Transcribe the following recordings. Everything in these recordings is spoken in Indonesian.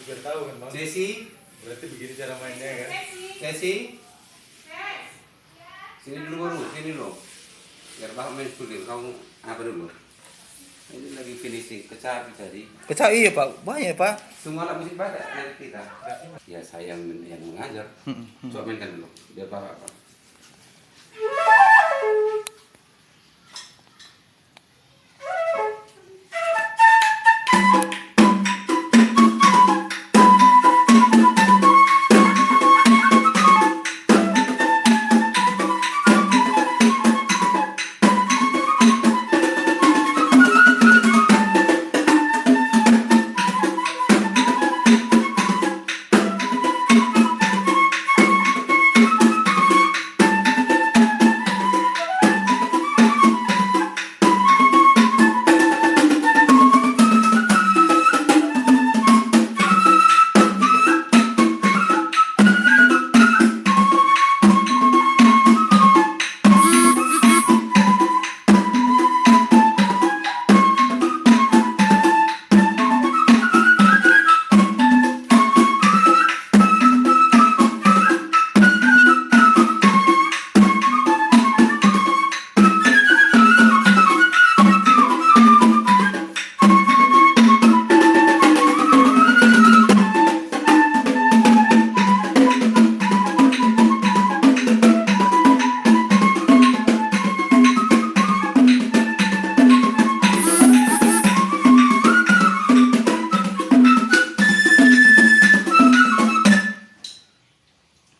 biar tahu kan bang. Cesi, Berarti begini cara mainnya kan. Cesi, sini dulu baru, sini dulu. Biar bapak main studio, kamu apa dulu? Ini lagi finishing, kecapi tadi. Pecah iya Pak, banyak Pak. Semua alat musik badak dari kita. Ya saya yang mengajar. Coba mainkan dulu, biar bapak apa.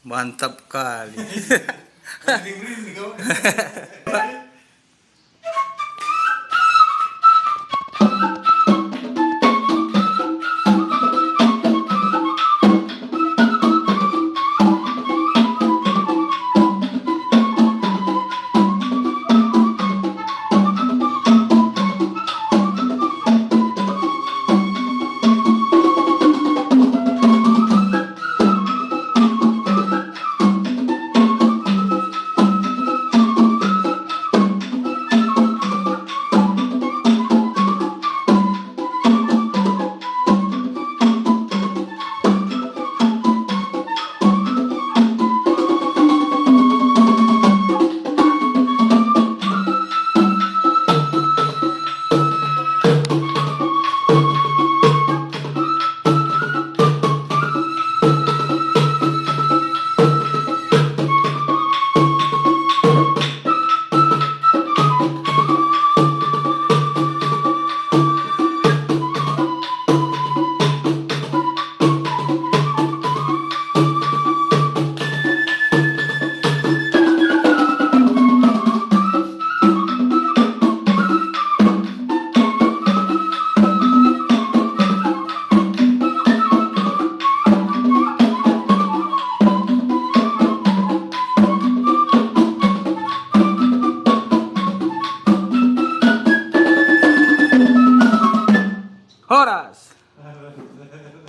Mantap kali. Merinding kau.